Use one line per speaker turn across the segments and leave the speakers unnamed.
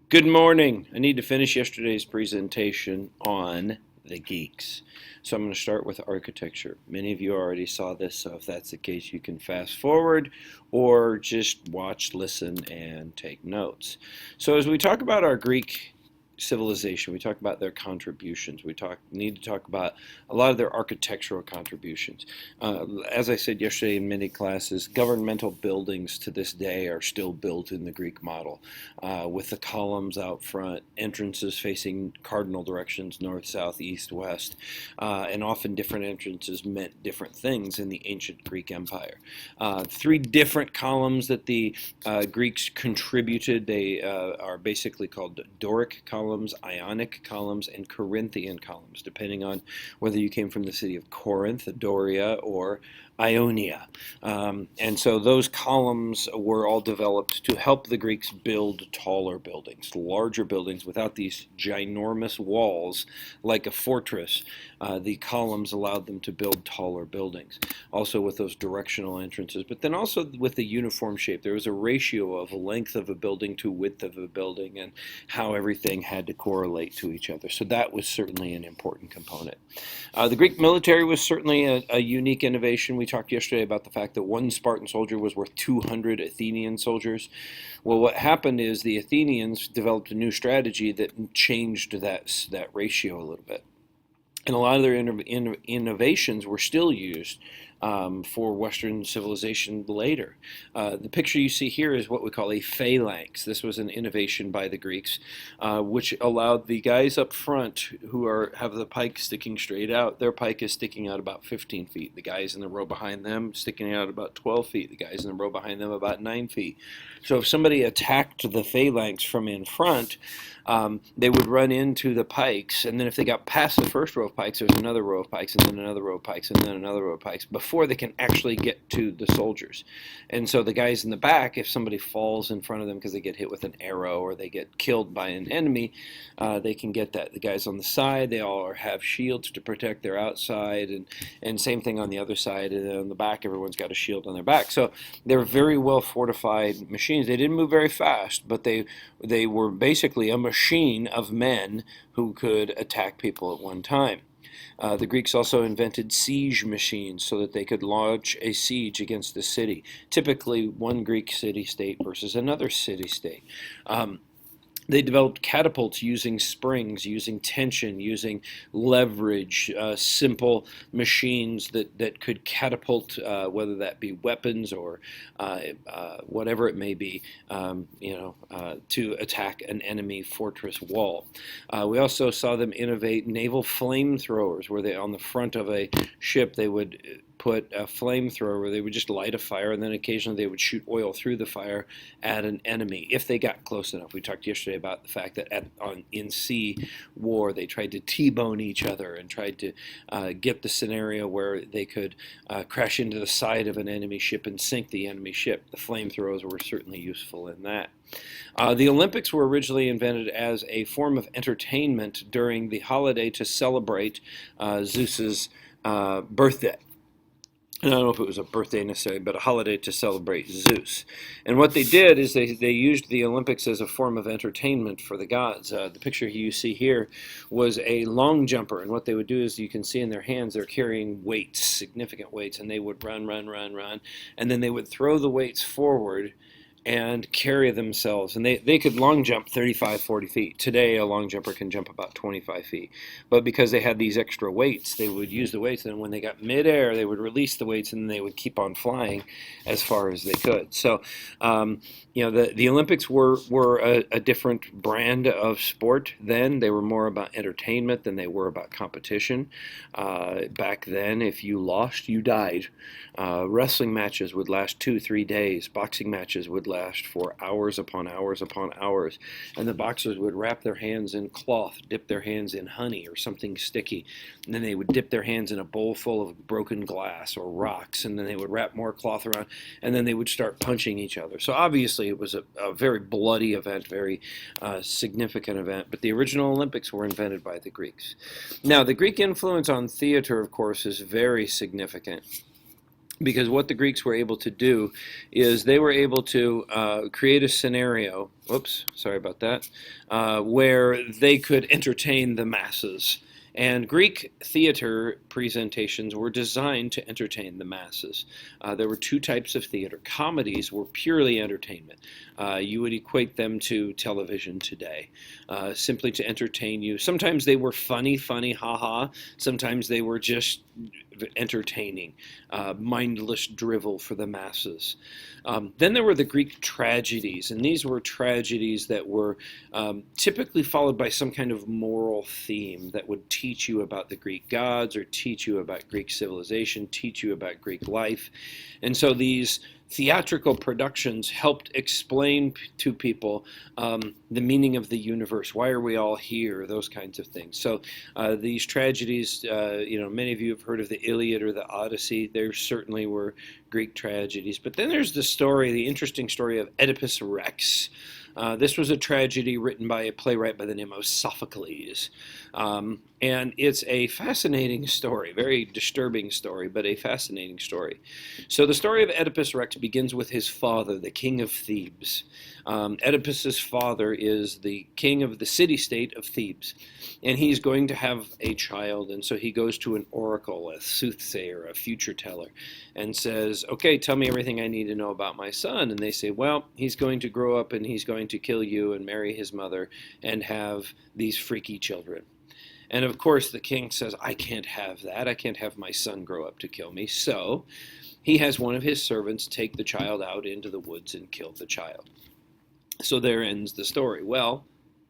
Good morning. I need to finish yesterday's presentation on the geeks. So I'm going to start with architecture. Many of you already saw this, so if that's the case, you can fast forward or just watch, listen, and take notes. So as we talk about our Greek civilization, we talk about their contributions. We need to talk about a lot of their architectural contributions. As I said yesterday in many classes, governmental buildings to this day are still built in the Greek model, with the columns out front, entrances facing cardinal directions, north, south, east, west, and often different entrances meant different things in the ancient Greek Empire. Three different columns that the Greeks contributed. They are basically called Doric columns, Ionic columns, and Corinthian columns, depending on whether you came from the city of Corinth, Doria, or Ionia. And so those columns were all developed to help the Greeks build taller buildings, larger buildings without these ginormous walls like a fortress. The columns allowed them to build taller buildings, also with those directional entrances, but then also with the uniform shape. There was a ratio of length of a building to width of a building and how everything had to correlate to each other. So that was certainly an important component. The Greek military was certainly a unique innovation. We talked yesterday about the fact that one Spartan soldier was worth 200 Athenian soldiers. Well, what happened is the Athenians developed a new strategy that changed that ratio a little bit. And a lot of their innovations were still used for Western civilization later. The picture you see here is what we call a phalanx. This was an innovation by the Greeks, which allowed the guys up front who have the pike sticking straight out. Their pike is sticking out about 15 feet. The guys in the row behind them sticking out about 12 feet. The guys in the row behind them about 9 feet. So if somebody attacked the phalanx from in front, they would run into the pikes, and then if they got past the first row of pikes, there's another row of pikes, and then another row of pikes, and then another row of pikes, before they can actually get to the soldiers. And so the guys in the back, if somebody falls in front of them because they get hit with an arrow or they get killed by an enemy, they can get that. The guys on the side, they all have shields to protect their outside, and same thing on the other side, and then on the back, everyone's got a shield on their back. So they're very well fortified machines. They didn't move very fast, but they were basically a machine of men who could attack people at one time. The Greeks also invented siege machines so that they could launch a siege against the city, typically one Greek city-state versus another city-state. They developed catapults using springs, using tension, using leverage, simple machines that could catapult, whether that be weapons or whatever it may be, to attack an enemy fortress wall. We also saw them innovate naval flamethrowers, where on the front of a ship they would put a flamethrower where they would just light a fire, and then occasionally they would shoot oil through the fire at an enemy if they got close enough. We talked yesterday about the fact that in sea war they tried to T-bone each other and tried to get the scenario where they could crash into the side of an enemy ship and sink the enemy ship. The flamethrowers were certainly useful in that. The Olympics were originally invented as a form of entertainment during the holiday to celebrate Zeus's birthday. I don't know if it was a birthday necessarily, but a holiday to celebrate Zeus. And what they did is they used the Olympics as a form of entertainment for the gods. The picture you see here was a long jumper, and what they would do is you can see in their hands they're carrying weights, significant weights, and they would run, and then they would throw the weights forward and carry themselves. And they could long jump 35, 40 feet. Today, a long jumper can jump about 25 feet. But because they had these extra weights, they would use the weights, and when they got midair, they would release the weights, and then they would keep on flying as far as they could. So, the Olympics were a different brand of sport then. They were more about entertainment than they were about competition. Back then, if you lost, you died. Wrestling matches would last 2-3 days. Boxing matches would last for hours upon hours upon hours. And the boxers would wrap their hands in cloth, dip their hands in honey or something sticky. And then they would dip their hands in a bowl full of broken glass or rocks. And then they would wrap more cloth around. And then they would start punching each other. So obviously it was a very bloody event, very significant event. But the original Olympics were invented by the Greeks. Now, the Greek influence on theater, of course, is very significant. Because what the Greeks were able to do is they were able to create a scenario, whoops, sorry about that, where they could entertain the masses. And Greek theater presentations were designed to entertain the masses. There were two types of theater. Comedies were purely entertainment. You would equate them to television today, simply to entertain you. Sometimes they were funny, haha. Sometimes they were just entertaining, mindless drivel for the masses. Then there were the Greek tragedies, and these were tragedies that were typically followed by some kind of moral theme that would teach you about the Greek gods or teach you about Greek civilization, teach you about Greek life. And so these theatrical productions helped explain to people the meaning of the universe. Why are we all here? Those kinds of things. So these tragedies, many of you have heard of the Iliad or the Odyssey. There certainly were Greek tragedies. But then there's the interesting story of Oedipus Rex. This was a tragedy written by a playwright by the name of Sophocles. And it's a fascinating story, very disturbing story, but a fascinating story. So the story of Oedipus Rex begins with his father, the king of Thebes. Oedipus's father is the king of the city-state of Thebes, and he's going to have a child, and so he goes to an oracle, a soothsayer, a future teller, and says, okay, tell me everything I need to know about my son. And they say, well, he's going to grow up and he's going to kill you and marry his mother and have these freaky children. And of course the king says, I can't have that. I can't have my son grow up to kill me. So he has one of his servants take the child out into the woods and kill the child. So there ends the story. Well,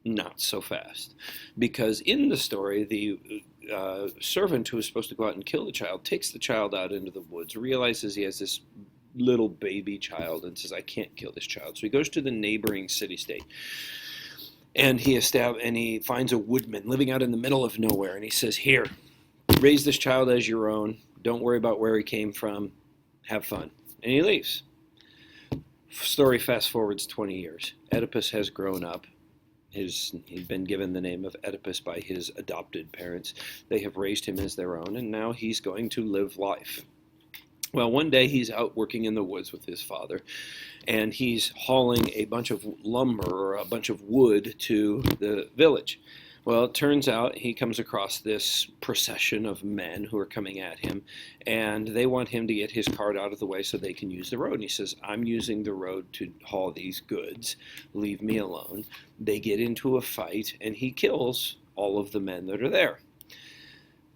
not so fast. Because in the story, the servant who is supposed to go out and kill the child takes the child out into the woods, realizes he has this little baby child, and says, I can't kill this child. So he goes to the neighboring city-state. And he finds a woodman living out in the middle of nowhere, and he says, here, raise this child as your own. Don't worry about where he came from. Have fun. And he leaves. Story fast forwards 20 years. Oedipus has grown up. He's been given the name of Oedipus by his adopted parents. They have raised him as their own, and now he's going to live life. Well, one day he's out working in the woods with his father, and he's hauling a bunch of lumber or a bunch of wood to the village. Well, it turns out he comes across this procession of men who are coming at him, and they want him to get his cart out of the way so they can use the road. And he says, I'm using the road to haul these goods. Leave me alone. They get into a fight, and he kills all of the men that are there.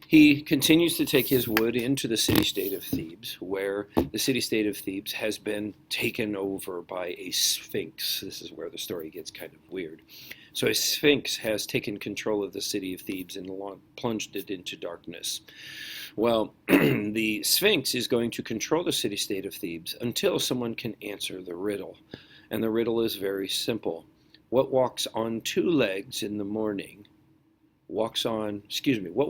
He continues to take his wood into the city-state of Thebes, where the city-state of Thebes has been taken over by a sphinx. This is where the story gets kind of weird. So a sphinx has taken control of the city of Thebes and plunged it into darkness. Well, the sphinx is going to control the city-state of Thebes until someone can answer the riddle. And the riddle is very simple. What walks on two legs in the morning what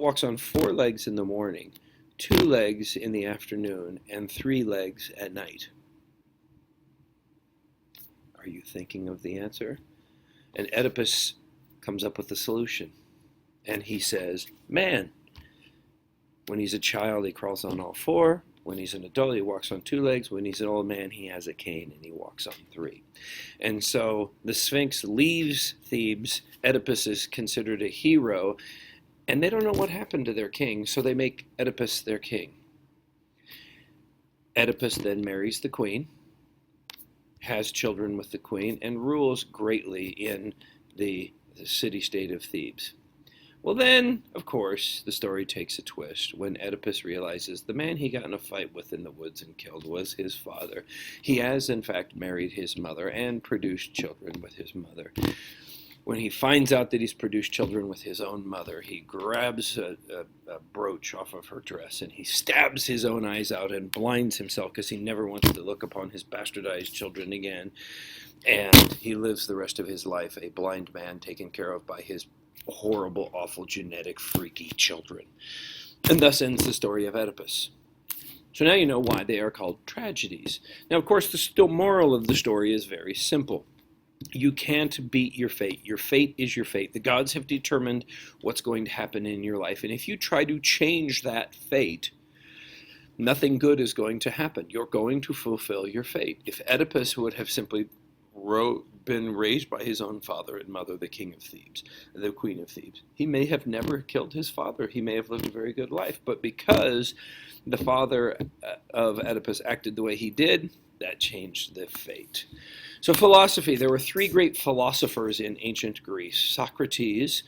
walks on four legs in the morning, two legs in the afternoon, and three legs at night? Are you thinking of the answer? And Oedipus comes up with the solution. And he says, man. When he's a child, he crawls on all four. When he's an adult, he walks on two legs. When he's an old man, he has a cane and he walks on three. And so the Sphinx leaves Thebes. Oedipus is considered a hero, and they don't know what happened to their king, so they make Oedipus their king. Oedipus then marries the queen, has children with the queen, and rules greatly in the city-state of Thebes. Well then, of course, the story takes a twist when Oedipus realizes the man he got in a fight with in the woods and killed was his father. He has, in fact, married his mother and produced children with his mother. When he finds out that he's produced children with his own mother, he grabs a brooch off of her dress and he stabs his own eyes out and blinds himself because he never wants to look upon his bastardized children again. And he lives the rest of his life a blind man taken care of by his horrible, awful, genetic, freaky children. And thus ends the story of Oedipus. So now you know why they are called tragedies. Now, of course, the moral of the story is very simple. You can't beat your fate. Your fate is your fate. The gods have determined what's going to happen in your life. And if you try to change that fate, Nothing good is going to happen. You're going to fulfill your fate. If Oedipus would have simply been raised by his own father and mother, the king of Thebes, the queen of Thebes, he may have never killed his father. He may have lived a very good life. But because the father of Oedipus acted the way he did, that changed the fate. So philosophy, there were three great philosophers in ancient Greece. Socrates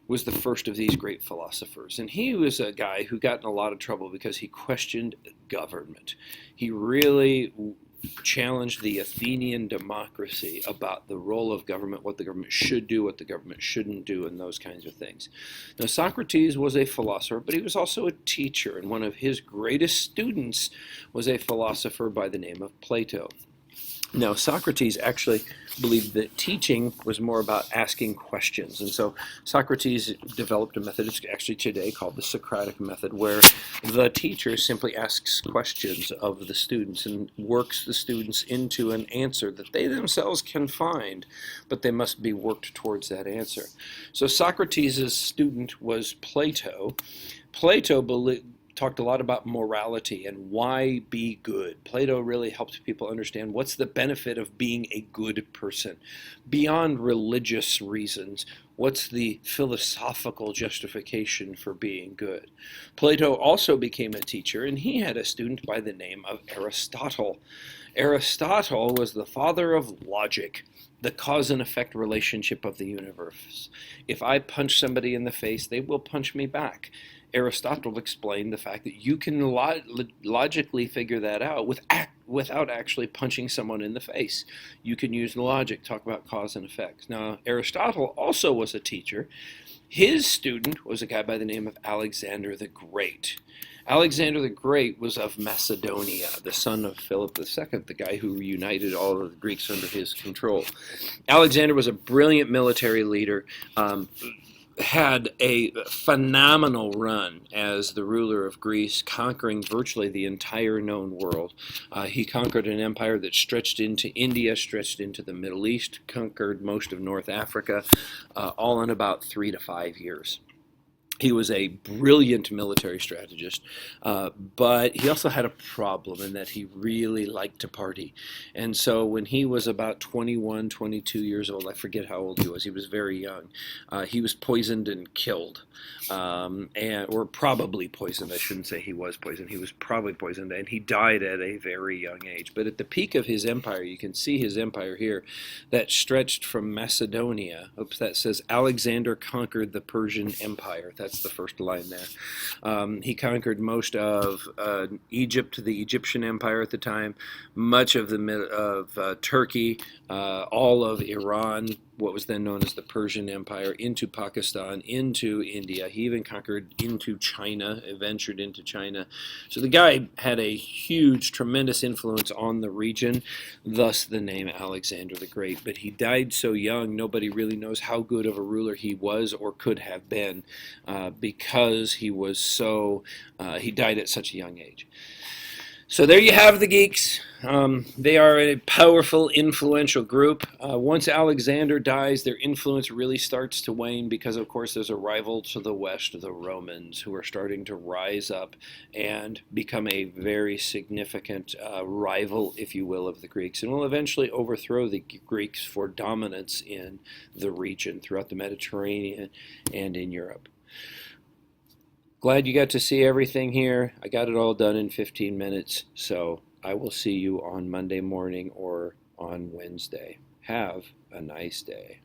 was the first of these great philosophers. And he was a guy who got in a lot of trouble because he questioned government. He really challenged the Athenian democracy about the role of government, what the government should do, what the government shouldn't do, and those kinds of things. Now, Socrates was a philosopher, but he was also a teacher, and one of his greatest students was a philosopher by the name of Plato. Now, Socrates actually believed that teaching was more about asking questions. And so Socrates developed a method, it's actually today called the Socratic method, where the teacher simply asks questions of the students and works the students into an answer that they themselves can find, but they must be worked towards that answer. So Socrates' student was Plato. Plato talked a lot about morality and why be good. Plato really helped people understand what's the benefit of being a good person. Beyond religious reasons, what's the philosophical justification for being good? Plato also became a teacher, and he had a student by the name of Aristotle. Aristotle was the father of logic, the cause and effect relationship of the universe. If I punch somebody in the face, they will punch me back. Aristotle explained the fact that you can logically figure that out without actually punching someone in the face. You can use logic, talk about cause and effects. Now, Aristotle also was a teacher. His student was a guy by the name of Alexander the Great. Alexander the Great was of Macedonia, the son of Philip II, the guy who united all of the Greeks under his control. Alexander was a brilliant military leader, had a phenomenal run as the ruler of Greece, conquering virtually the entire known world. He conquered an empire that stretched into India, stretched into the Middle East, conquered most of North Africa, all in about 3 to 5 years. He was a brilliant military strategist, but he also had a problem in that he really liked to party. And so when he was about 21, 22 years old, I forget how old he was very young, he was poisoned and killed. Or probably poisoned. I shouldn't say he was poisoned. He was probably poisoned, and he died at a very young age. But at the peak of his empire, you can see his empire here, that stretched from Macedonia. Oops, that says Alexander conquered the Persian Empire. That's the first line there. He conquered most of Egypt, the Egyptian Empire at the time, much of Turkey, all of Iran, what was then known as the Persian Empire, into Pakistan, into India. He even conquered into China, ventured into China. So the guy had a huge, tremendous influence on the region, thus the name Alexander the Great. But he died so young, nobody really knows how good of a ruler he was or could have been, because he died at such a young age. So there you have the geeks. They are a powerful, influential group. Once Alexander dies, their influence really starts to wane because, of course, there's a rival to the west, the Romans, who are starting to rise up and become a very significant rival, if you will, of the Greeks, and will eventually overthrow the Greeks for dominance in the region throughout the Mediterranean and in Europe. Glad you got to see everything here. I got it all done in 15 minutes, so I will see you on Monday morning or on Wednesday. Have a nice day.